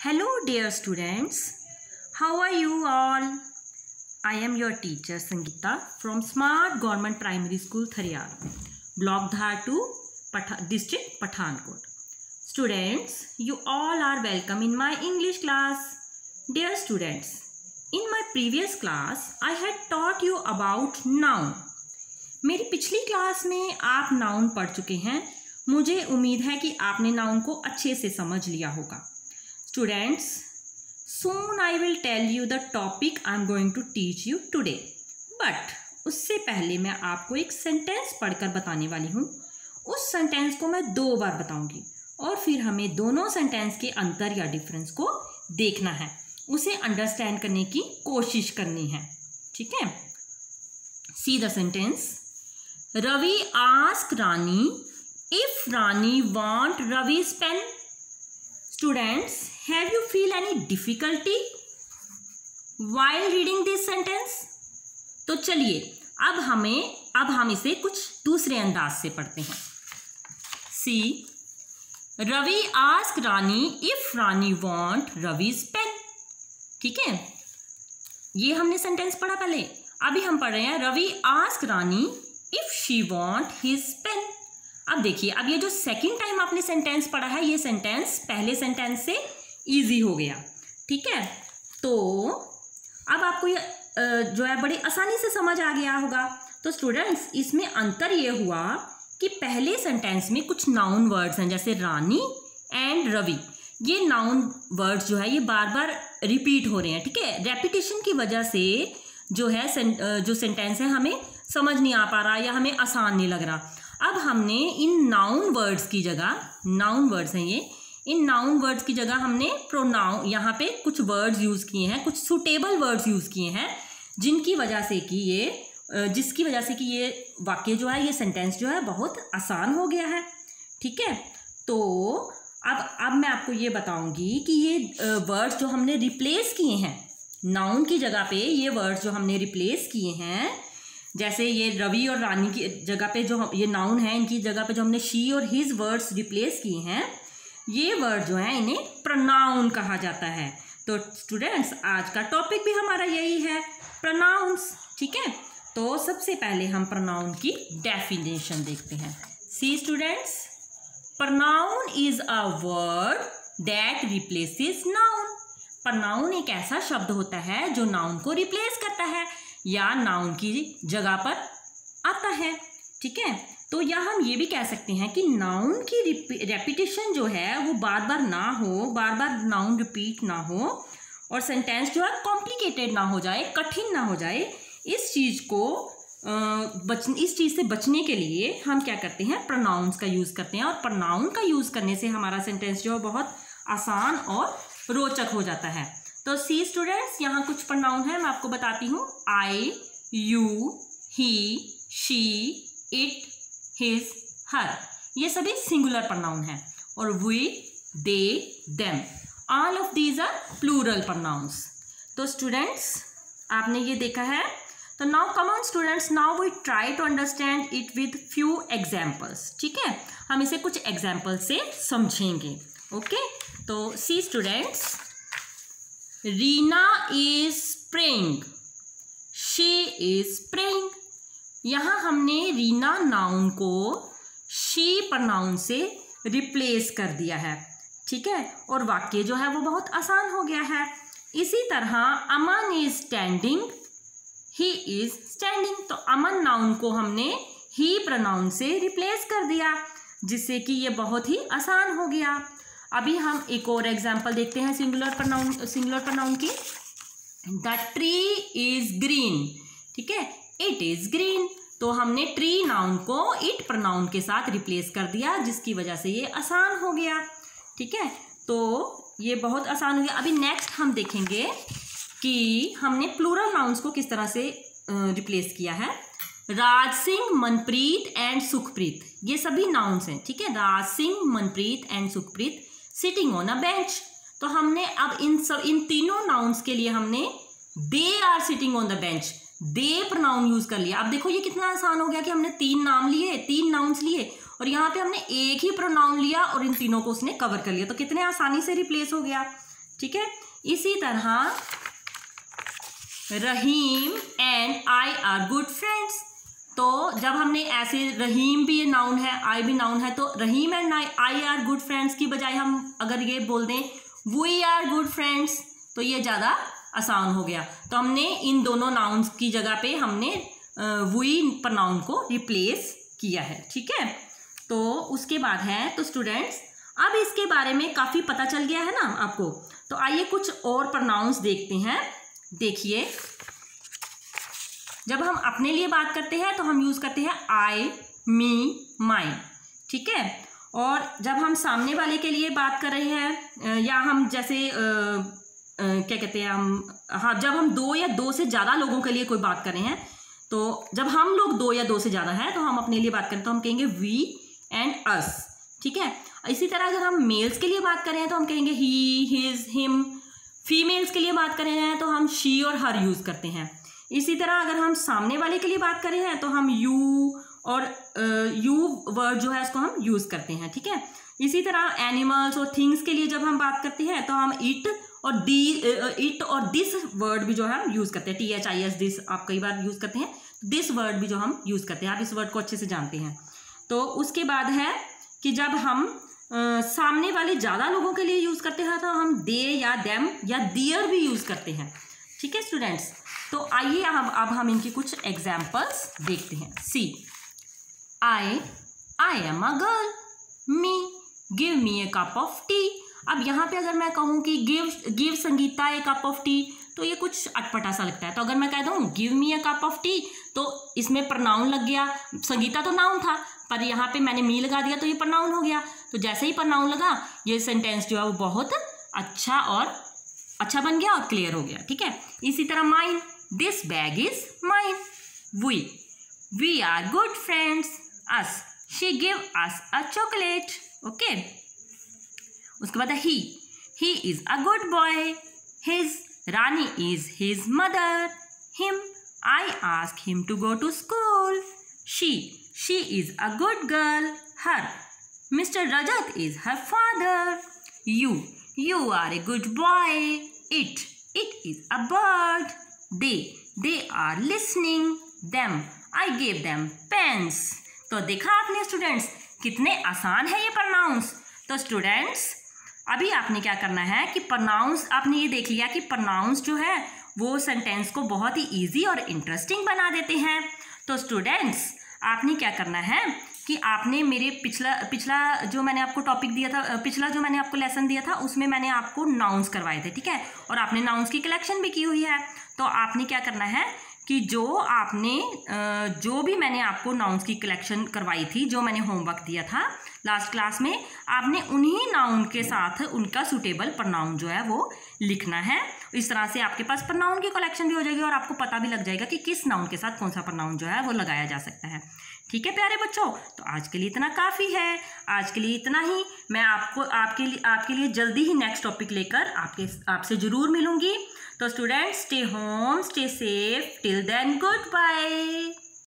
Hello dear students, how are you all? I am your teacher Sangeeta from Smart Government Primary School Thariyar, Block Dhatu, District Pathankot. Students, you all are welcome in my English class. Dear students, in my previous class I had taught you about noun. मेरी पिछली class में आप noun पढ़ चुके हैं. मुझे उम्मीद है कि आपने नाउन को अच्छे से समझ लिया होगा. Students, soon I will tell you the topic I am going to teach you today. But उससे पहले मैं आपको एक सेंटेंस पढ़कर बताने वाली हूँ. उस सेंटेंस को मैं 2 बार बताऊंगी और फिर हमें दोनों सेंटेंस के अंतर या डिफरेंस को देखना है, उसे अंडरस्टैंड करने की कोशिश करनी है. ठीक है? See the sentence. Ravi asked Rani if Rani want Ravi's pen. Students, have you feel any difficulty while reading this sentence? तो चलिए अब हम इसे कुछ दूसरे अंदाज से पढ़ते हैं. See, Ravi asked Rani if Rani want Ravi's pen. ठीक है, ये हमने सेंटेंस पढ़ा पहले. अभी हम पढ़ रहे हैं Ravi asked Rani if she want his pen. अब देखिए, अब ये जो सेकंड टाइम आपने सेंटेंस पढ़ा है, ये सेंटेंस पहले सेंटेंस से इजी हो गया. ठीक है, तो अब आपको ये जो है बड़ी आसानी से समझ आ गया होगा. तो स्टूडेंट्स, इसमें अंतर ये हुआ कि पहले सेंटेंस में कुछ नाउन वर्ड्स हैं जैसे रानी एंड रवि. ये नाउन वर्ड्स जो है ये बार बार रिपीट हो रहे हैं. ठीक है, रेपिटेशन की वजह से जो है जो सेंटेंस है हमें समझ नहीं आ पा रहा या हमें आसान नहीं लग रहा. अब हमने इन नाउन वर्ड्स की जगह, नाउन वर्ड्स हैं ये, इन नाउन वर्ड्स की जगह हमने प्रोनाउन यहाँ पे कुछ वर्ड्स यूज़ किए हैं, कुछ सुटेबल वर्ड्स यूज़ किए हैं जिसकी वजह से कि ये वाक्य जो है, ये सेंटेंस जो है बहुत आसान हो गया है. ठीक है, तो अब मैं आपको ये बताऊंगी कि ये वर्ड्स जो हमने रिप्लेस किए हैं नाउन की जगह पे, ये वर्ड्स जो हमने रिप्लेस किए हैं, जैसे ये रवि और रानी की जगह पे जो ये नाउन है, इनकी जगह पे जो हमने शी और हिज वर्ड्स रिप्लेस किए हैं, ये वर्ड जो है इन्हें प्रोनाउन कहा जाता है. तो स्टूडेंट्स, आज का टॉपिक भी हमारा यही है, प्रोनाउंस. ठीक है, तो सबसे पहले हम प्रोनाउन की डेफिनेशन देखते हैं. See students, pronoun is a word that replaces noun. Pronoun एक ऐसा शब्द होता है जो नाउन को रिप्लेस करता है या नाउन की जगह पर आता है. ठीक है, तो या हम ये भी कह सकते हैं कि नाउन की रेपिटेशन जो है वो बार बार ना हो, बार बार नाउन रिपीट ना हो और सेंटेंस जो है कॉम्प्लिकेटेड ना हो जाए, कठिन ना हो जाए. इस चीज़ से बचने के लिए हम क्या करते हैं, प्रोनाउंस का यूज़ करते हैं. और प्रोनाउन का यूज़ करने से हमारा सेंटेंस जो है बहुत आसान और रोचक हो जाता है. तो सी स्टूडेंट्स, यहाँ कुछ प्रोनाउन है, मैं आपको बताती हूँ. I, you, he, she, it, his, her, ये सभी सिंगुलर प्रोनाउन हैं. और we, they, them, all of these are plural pronouns. तो स्टूडेंट्स, आपने ये देखा है. तो now come on students, now we try to understand it with few examples. ठीक है, हम इसे कुछ एग्जाम्पल से समझेंगे. ओके, तो see students, Reena is praying, she is praying. यहाँ हमने रीना नाउन को शी प्रोनाउन से रिप्लेस कर दिया है. ठीक है, और वाक्य जो है वो बहुत आसान हो गया है. इसी तरह Aman is standing, he is standing. तो अमन नाउन को हमने ही प्रोनाउन से रिप्लेस कर दिया जिससे कि ये बहुत ही आसान हो गया. अभी हम एक और एग्जाम्पल देखते हैं सिंगुलर प्रोनाउन की. The tree is green. ठीक है, इट इज ग्रीन. तो हमने ट्री नाउन को इट प्रोनाउन के साथ रिप्लेस कर दिया जिसकी वजह से ये आसान हो गया. ठीक है, तो ये बहुत आसान हो गया. अभी नेक्स्ट हम देखेंगे कि हमने प्लूरल नाउन्स को किस तरह से रिप्लेस किया है. राज सिंह, मनप्रीत एंड सुखप्रीत, ये सभी नाउन्स हैं. ठीक है, Raj Singh, Manpreet and Sukhpreet sitting on a bench. तो हमने अब इन तीनों नाउन्स के लिए हमने they are sitting on the bench, they pronoun use कर लिया. अब देखो ये कितना आसान हो गया कि हमने 3 नाउन्स लिए और यहाँ पे हमने एक ही प्रोनाउन लिया और इन तीनों को उसने कवर कर लिया. तो कितने आसानी से रिप्लेस हो गया. ठीक है। इसी तरह Rahim and I are good friends, तो जब हमने ऐसे रहीम भी नाउन है, आई भी नाउन है, तो Rahim and I are good friends की बजाय हम अगर ये बोल दें वी आर गुड फ्रेंड्स तो ये ज़्यादा आसान हो गया। तो हमने इन दोनों नाउन्स की जगह पे हमने वी प्रनाउन को रिप्लेस किया है, ठीक है। तो उसके बाद है, तो स्टूडेंट्स अब इसके बारे में काफ़ी पता चल गया है ना आपको, तो आइए कुछ और प्रनाउंस देखते हैं। देखिए, जब हम अपने लिए बात करते हैं तो हम यूज़ करते हैं आई, मी, माइन, ठीक है। और जब हम सामने वाले के लिए बात कर रहे हैं या हम जैसे क्या कहते हैं हम जब हम दो या दो से ज़्यादा लोगों के लिए कोई बात कर रहे हैं, तो जब हम लोग दो या दो से ज़्यादा हैं तो हम अपने लिए बात करें तो हम कहेंगे वी एंड अस, ठीक है। इसी तरह अगर हम मेल्स के लिए बात कर रहे हैं तो हम कहेंगे ही, हिज, हिम। फीमेल्स के लिए बात कर रहे हैं तो हम शी और हर यूज़ करते हैं। इसी तरह अगर हम सामने वाले के लिए बात कर रहे हैं तो हम यू और यू वर्ड जो है उसको हम यूज़ करते हैं, ठीक है। इसी तरह एनिमल्स और थिंग्स के लिए जब हम बात करते हैं तो हम इट और दिस वर्ड भी जो है हम यूज़ करते हैं, THIS दिस आप कई बार यूज़ करते हैं, दिस वर्ड भी जो हम यूज़ करते हैं, आप इस वर्ड को अच्छे से जानते हैं। तो उसके बाद है कि जब हम सामने वाले ज़्यादा लोगों के लिए यूज़ करते हैं तो हम दे या देम या दियर भी यूज़ करते हैं, ठीक है स्टूडेंट्स। तो आइए अब हम इनकी कुछ एग्जाम्पल्स देखते हैं। See, I am a girl, me, give me a cup of tea. अब यहाँ पे अगर मैं कहूँ कि give Sangeeta a cup of tea तो ये कुछ अटपटा सा लगता है। तो अगर मैं कह दूँ give me a cup of tea तो इसमें प्रनाउन लग गया, संगीता तो नाउन था पर यहाँ पे मैंने मी लगा दिया तो ये प्रनाउन हो गया। तो जैसे ही प्रनाउन लगा ये सेंटेंस जो है वो बहुत अच्छा बन गया और क्लियर हो गया, ठीक है। इसी तरह mine, this bag is mine. We are good friends. Us, she give us a chocolate, okay. उसके बाद he is a good boy. His, Rani is his mother. Him, I ask him to go to school. She is a good girl. Her, mister Rajat is her father. You are a good boy. It is a bird. they are listening them, I gave them pens। तो देखा आपने students कितने आसान है ये pronounce. तो students अभी आपने क्या करना है कि प्रोनाउंस आपने ये देख लिया कि प्रोनाउंस जो है वो सेंटेंस को बहुत ही इजी और इंटरेस्टिंग बना देते हैं। तो स्टूडेंट्स आपने क्या करना है कि आपने मेरे पिछला जो मैंने आपको टॉपिक दिया था, पिछला जो मैंने आपको लेसन दिया था उसमें मैंने आपको नाउन्स करवाए थे, ठीक है। और आपने नाउन्स की कलेक्शन भी की हुई है। तो आपने क्या करना है कि जो भी मैंने आपको नाउन्स की कलेक्शन करवाई थी, जो मैंने होमवर्क दिया था लास्ट क्लास में, आपने उन्हीं नाउन के साथ उनका सूटेबल प्रोनाउन जो है वो लिखना है। इस तरह से आपके पास प्रोनाउन की कलेक्शन भी हो जाएगी और आपको पता भी लग जाएगा कि किस नाउन के साथ कौन सा प्रोनाउन जो है वो लगाया जा सकता है, ठीक है प्यारे बच्चों। तो आज के लिए इतना काफ़ी है, आज के लिए इतना ही। मैं आपके लिए जल्दी ही नेक्स्ट टॉपिक लेकर आपसे ज़रूर मिलूंगी। तो students stay home, stay safe, till then good bye.